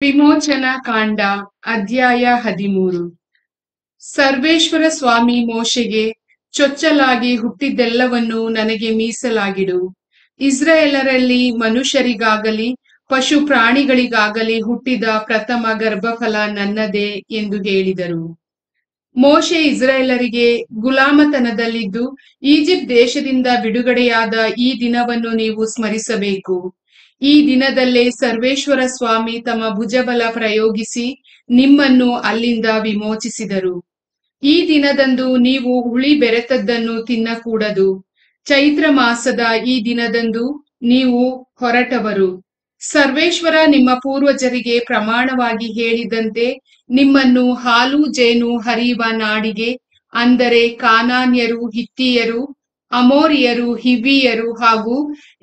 ವಿಮೋಚನಾ ಕಾಂಡ ಅಧ್ಯಾಯ 13. ಸರ್ವೇಶ್ವರ ಸ್ವಾಮಿ ಮೋಶೆಗೆ, ಚೊಚ್ಚಲಾಗಿ ಹುಟ್ಟಿದ್ದೆಲ್ಲವನ್ನು ನನಗೆ ಮೀಸಲಾಗಿಡು. ಇಸ್ರಾಯೇಲರಲ್ಲಿ ಮನುಷ್ಯರಿಗಾಗಲಿ ಪಶು ಪ್ರಾಣಿಗಳಿಗಾಗಲಿ ಹುಟ್ಟಿದ ಪ್ರಥಮ ಗರ್ಭಫಲ ನನ್ನದೇ ಎಂದು ಹೇಳಿದರು. ಮೋಶೆ ಇಸ್ರಾಯೇಲರಿಗೆ, ಗುಲಾಮತನದಲ್ಲಿದ್ದು ಈಜಿಪ್ಟ್ ದೇಶದಿಂದ ಬಿಡುಗಡೆಯಾದ ಈ ದಿನವನ್ನು ನೀವು ಸ್ಮರಿಸಬೇಕು. ಈ ದಿನದಲ್ಲೇ ಸರ್ವೇಶ್ವರ ಸ್ವಾಮಿ ತಮ್ಮ ಭುಜಬಲ ಪ್ರಯೋಗಿಸಿ ನಿಮ್ಮನ್ನು ಅಲ್ಲಿಂದ ವಿಮೋಚಿಸಿದರು. ಈ ದಿನದಂದು ನೀವು ಹುಳಿ ಬೆರೆತದ್ದನ್ನು ತಿನ್ನಕೂಡದು. ಚೈತ್ರ ಮಾಸದ ಈ ದಿನದಂದು ನೀವು ಹೊರಟವರು. ಸರ್ವೇಶ್ವರ ನಿಮ್ಮ ಪೂರ್ವಜರಿಗೆ ಪ್ರಮಾಣವಾಗಿ ಹೇಳಿದಂತೆ ನಿಮ್ಮನ್ನು ಹಾಲು ಜೇನು ಹರಿಯುವ ನಾಡಿಗೆ, ಅಂದರೆ ಕಾನಾನ್ಯರು, ಹಿತ್ತಿಯರು, ಅಮೋರಿಯರು, ಹಿವ್ವಿಯರು ಹಾಗೂ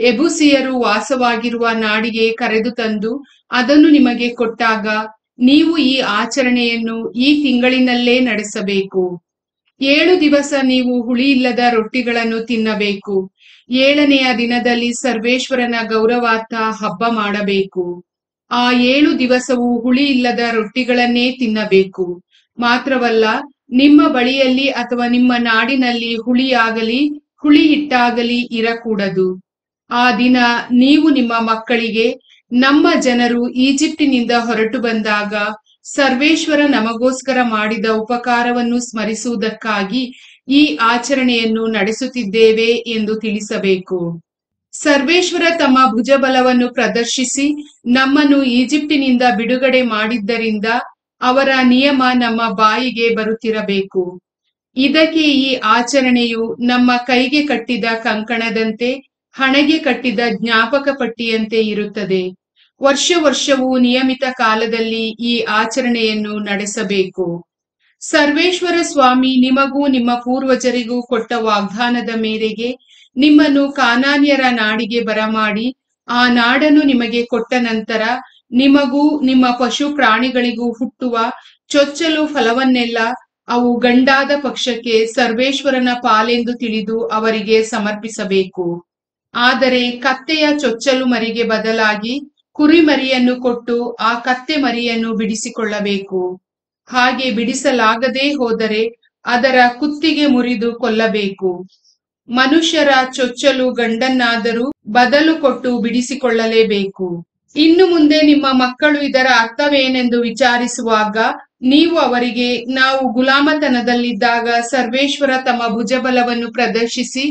ಎಬುಸಿಯರು ವಾಸವಾಗಿರುವ ನಾಡಿಗೆ ಕರೆದು ತಂದು ಅದನ್ನು ನಿಮಗೆ ಕೊಟ್ಟಾಗ ನೀವು ಈ ಆಚರಣೆಯನ್ನು ಈ ತಿಂಗಳಿನಲ್ಲೇ ನಡೆಸಬೇಕು. 7 ದಿವಸ ನೀವು ಹುಳಿಯಿಲ್ಲದ ರೊಟ್ಟಿಗಳನ್ನು ತಿನ್ನಬೇಕು. 7ನೆಯ ದಿನದಲ್ಲಿ ಸರ್ವೇಶ್ವರನ ಗೌರವಾರ್ಥ ಹಬ್ಬ ಮಾಡಬೇಕು. ಆ 7 ದಿವಸವೂ ಹುಳಿಯಿಲ್ಲದ ರೊಟ್ಟಿಗಳನ್ನೇ ತಿನ್ನಬೇಕು. ಮಾತ್ರವಲ್ಲ, ನಿಮ್ಮ ಬಳಿಯಲ್ಲಿ ಅಥವಾ ನಿಮ್ಮ ನಾಡಿನಲ್ಲಿ ಹುಳಿಯಾಗಲಿ ಹುಳಿ ಹಿಟ್ಟಾಗಲಿ ಇರಕೂಡದು. ಆ ದಿನ ನೀವು ನಿಮ್ಮ ಮಕ್ಕಳಿಗೆ, ನಮ್ಮ ಜನರು ಈಜಿಪ್ಟಿನಿಂದ ಹೊರಟು ಬಂದಾಗ ಸರ್ವೇಶ್ವರ ನಮಗೋಸ್ಕರ ಮಾಡಿದ ಉಪಕಾರವನ್ನು ಸ್ಮರಿಸುವುದಕ್ಕಾಗಿ ಈ ಆಚರಣೆಯನ್ನು ನಡೆಸುತ್ತಿದ್ದೇವೆ ಎಂದು ತಿಳಿಸಬೇಕು. ಸರ್ವೇಶ್ವರ ತಮ್ಮ ಭುಜಬಲವನ್ನು ಪ್ರದರ್ಶಿಸಿ ನಮ್ಮನ್ನು ಈಜಿಪ್ಟಿನಿಂದ ಬಿಡುಗಡೆ ಮಾಡಿದ್ದರಿಂದ ಅವರ ನಿಯಮ ನಮ್ಮ ಬಾಯಿಗೆ ಬರುತ್ತಿರಬೇಕು. ಇದಕ್ಕೆ ಈ ಆಚರಣೆಯು ನಮ್ಮ ಕೈಗೆ ಕಟ್ಟಿದ ಕಂಕಣದಂತೆ, ಹಣೆಗೆ ಕಟ್ಟಿದ ಜ್ಞಾಪಕ ಪಟ್ಟಿಯಂತೆ ಇರುತ್ತದೆ. ವರ್ಷವೂ ನಿಯಮಿತ ಕಾಲದಲ್ಲಿ ಈ ಆಚರಣೆಯನ್ನು ನಡೆಸಬೇಕು. ಸರ್ವೇಶ್ವರ ಸ್ವಾಮಿ ನಿಮಗೂ ನಿಮ್ಮ ಪೂರ್ವಜರಿಗೂ ಕೊಟ್ಟ ವಾಗ್ದಾನದ ಮೇರೆಗೆ ನಿಮ್ಮನ್ನು ಕಾನಾನ್ಯರ ನಾಡಿಗೆ ಬರಮಾಡಿ ಆ ನಾಡನ್ನು ನಿಮಗೆ ಕೊಟ್ಟ ನಂತರ ನಿಮಗೂ ನಿಮ್ಮ ಪಶು ಪ್ರಾಣಿಗಳಿಗೂ ಹುಟ್ಟುವ ಚೊಚ್ಚಲು ಫಲವನ್ನೆಲ್ಲ ಅವು ಗಂಡಾದ ಪಕ್ಷಕ್ಕೆ ಸರ್ವೇಶ್ವರನ ಪಾಲೆಂದು ತಿಳಿದು ಅವರಿಗೆ ಸಮರ್ಪಿಸಬೇಕು. ಆದರೆ ಕತ್ತೆಯ ಚೊಚ್ಚಲು ಮರಿಗೆ ಬದಲಾಗಿ ಕುರಿಮರಿಯನ್ನು ಕೊಟ್ಟು ಆ ಕತ್ತೆ ಮರಿಯನ್ನು ಬಿಡಿಸಿಕೊಳ್ಳಬೇಕು. ಹಾಗೆ ಬಿಡಿಸಲಾಗದೇ ಹೋದರೆ ಅದರ ಕುತ್ತಿಗೆ ಮುರಿದು ಕೊಲ್ಲಬೇಕು. ಮನುಷ್ಯರ ಚೊಚ್ಚಲು ಗಂಡನ್ನಾದರೂ ಬದಲು ಕೊಟ್ಟು ಬಿಡಿಸಿಕೊಳ್ಳಲೇಬೇಕು. ಇನ್ನು ಮುಂದೆ ನಿಮ್ಮ ಮಕ್ಕಳು ಇದರ ಅರ್ಥವೇನೆಂದು ವಿಚಾರಿಸುವಾಗ ನೀವು ಅವರಿಗೆ, ನಾವು ಗುಲಾಮತನದಲ್ಲಿದ್ದಾಗ ಸರ್ವೇಶ್ವರ ತಮ್ಮ ಭುಜಬಲವನ್ನು ಪ್ರದರ್ಶಿಸಿ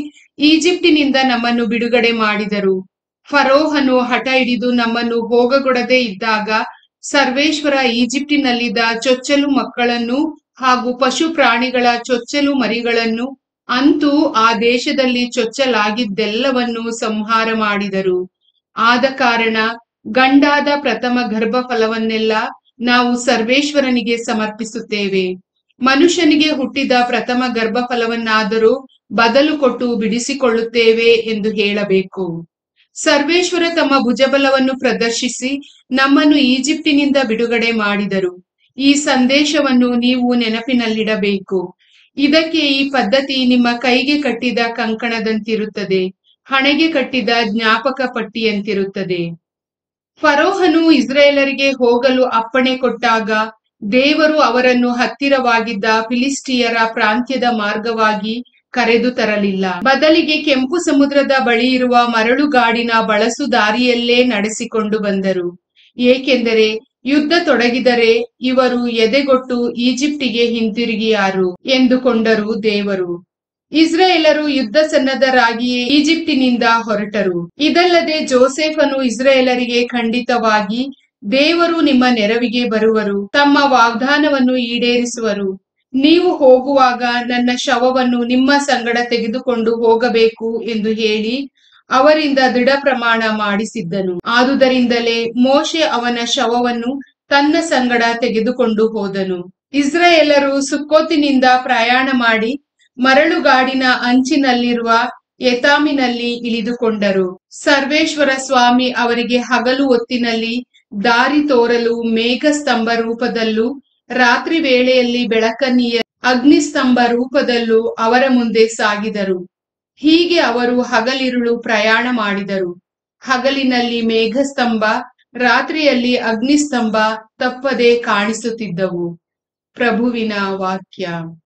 ಈಜಿಪ್ಟಿನಿಂದ ನಮ್ಮನ್ನು ಬಿಡುಗಡೆ ಮಾಡಿದರು. ಫರೋಹನು ಹಠ ಹಿಡಿದು ನಮ್ಮನ್ನು ಹೋಗಗೊಡದೆ ಇದ್ದಾಗ ಸರ್ವೇಶ್ವರ ಈಜಿಪ್ಟಿನಲ್ಲಿದ್ದ ಚೊಚ್ಚಲು ಮಕ್ಕಳನ್ನು ಹಾಗೂ ಪಶು ಪ್ರಾಣಿಗಳ ಚೊಚ್ಚಲು ಮರಿಗಳನ್ನು, ಅಂತೂ ಆ ದೇಶದಲ್ಲಿ ಚೊಚ್ಚಲಾಗಿದ್ದೆಲ್ಲವನ್ನು ಸಂಹಾರ ಮಾಡಿದರು. ಆದ ಕಾರಣ ಗಂಡಾದ ಪ್ರಥಮ ಗರ್ಭಫಲವನ್ನೆಲ್ಲ ನಾವು ಸರ್ವೇಶ್ವರನಿಗೆ ಸಮರ್ಪಿಸುತ್ತೇವೆ. ಮನುಷ್ಯನಿಗೆ ಹುಟ್ಟಿದ ಪ್ರಥಮ ಗರ್ಭಫಲವನ್ನಾದರೂ ಬದಲು ಕೊಟ್ಟು ಬಿಡಿಸಿಕೊಳ್ಳುತ್ತೇವೆ ಎಂದು ಹೇಳಬೇಕು. ಸರ್ವೇಶ್ವರ ತಮ್ಮ ಭುಜಬಲವನ್ನು ಪ್ರದರ್ಶಿಸಿ ನಮ್ಮನ್ನು ಈಜಿಪ್ಟಿನಿಂದ ಬಿಡುಗಡೆ ಮಾಡಿದರು. ಈ ಸಂದೇಶವನ್ನು ನೀವು ನೆನಪಿನಲ್ಲಿಡಬೇಕು. ಇದಕ್ಕೆ ಈ ಪದ್ಧತಿ ನಿಮ್ಮ ಕೈಗೆ ಕಟ್ಟಿದ ಕಂಕಣದಂತಿರುತ್ತದೆ, ಹಣೆಗೆ ಕಟ್ಟಿದ ಜ್ಞಾಪಕ ಪಟ್ಟಿಯಂತಿರುತ್ತದೆ. ಫರೋಹನು ಇಸ್ರಾಯೇಲರಿಗೆ ಹೋಗಲು ಅಪ್ಪಣೆ ಕೊಟ್ಟಾಗ ದೇವರು ಅವರನ್ನು ಹತ್ತಿರವಾಗಿದ್ದ ಫಿಲಿಸ್ಟಿಯರ ಪ್ರಾಂತ್ಯದ ಮಾರ್ಗವಾಗಿ ಕರೆದು ತರಲಿಲ್ಲ. ಬದಲಿಗೆ ಕೆಂಪು ಸಮುದ್ರದ ಬಳಿ ಇರುವ ಮರಳುಗಾಡಿನ ಬಳಸು ದಾರಿಯಲ್ಲೇ ನಡೆಸಿಕೊಂಡು ಬಂದರು. ಏಕೆಂದರೆ ಯುದ್ಧ ತೊಡಗಿದರೆ ಇವರು ಎದೆಗೊಟ್ಟು ಈಜಿಪ್ಟಿಗೆ ಹಿಂತಿರುಗಿಯಾರು ಎಂದುಕೊಂಡರು ದೇವರು. ಇಸ್ರಾಯೇಲರು ಯುದ್ಧ ಸನ್ನದ್ಧರಾಗಿಯೇ ಈಜಿಪ್ಟಿನಿಂದ ಹೊರಟರು. ಇದಲ್ಲದೆ ಜೋಸೆಫನು ಇಸ್ರಾಯೇಲರಿಗೆ, ಖಂಡಿತವಾಗಿ ದೇವರು ನಿಮ್ಮ ನೆರವಿಗೆ ಬರುವರು, ತಮ್ಮ ವಾಗ್ದಾನವನ್ನು ಈಡೇರಿಸುವರು. ನೀವು ಹೋಗುವಾಗ ನನ್ನ ಶವವನ್ನು ನಿಮ್ಮ ಸಂಗಡ ತೆಗೆದುಕೊಂಡು ಹೋಗಬೇಕು ಎಂದು ಹೇಳಿ ಅವರಿಂದ ದೃಢ ಪ್ರಮಾಣ ಮಾಡಿಸಿದ್ದನು. ಆದುದರಿಂದಲೇ ಮೋಶೆ ಅವನ ಶವವನ್ನು ತನ್ನ ಸಂಗಡ ತೆಗೆದುಕೊಂಡು ಹೋದನು. ಇಸ್ರಾಯೇಲರು ಸುಕ್ಕೋತಿನಿಂದ ಪ್ರಯಾಣ ಮಾಡಿ ಮರಳುಗಾಡಿನ ಅಂಚಿನಲ್ಲಿರುವ ಎತಾಮಿನಲ್ಲಿ ಇಳಿದುಕೊಂಡರು. ಸರ್ವೇಶ್ವರ ಸ್ವಾಮಿ ಅವರಿಗೆ ಹಗಲು ಹೊತ್ತಿನಲ್ಲಿ ದಾರಿ ತೋರಲು ಮೇಘಸ್ತಂಭ ರೂಪದಲ್ಲೂ ರಾತ್ರಿ ವೇಳೆಯಲ್ಲಿ ಬೆಳಕನ್ನಿಯ ಅಗ್ನಿಸ್ತಂಭ ರೂಪದಲ್ಲೂ ಅವರ ಮುಂದೆ ಸಾಗಿದರು. ಹೀಗೆ ಅವರು ಹಗಲಿರುಳು ಪ್ರಯಾಣ ಮಾಡಿದರು. ಹಗಲಿನಲ್ಲಿ ಮೇಘಸ್ತಂಭ, ರಾತ್ರಿಯಲ್ಲಿ ಅಗ್ನಿಸ್ತಂಭ ತಪ್ಪದೆ ಕಾಣಿಸುತ್ತಿದ್ದವು. ಪ್ರಭುವಿನ ವಾಕ್ಯ.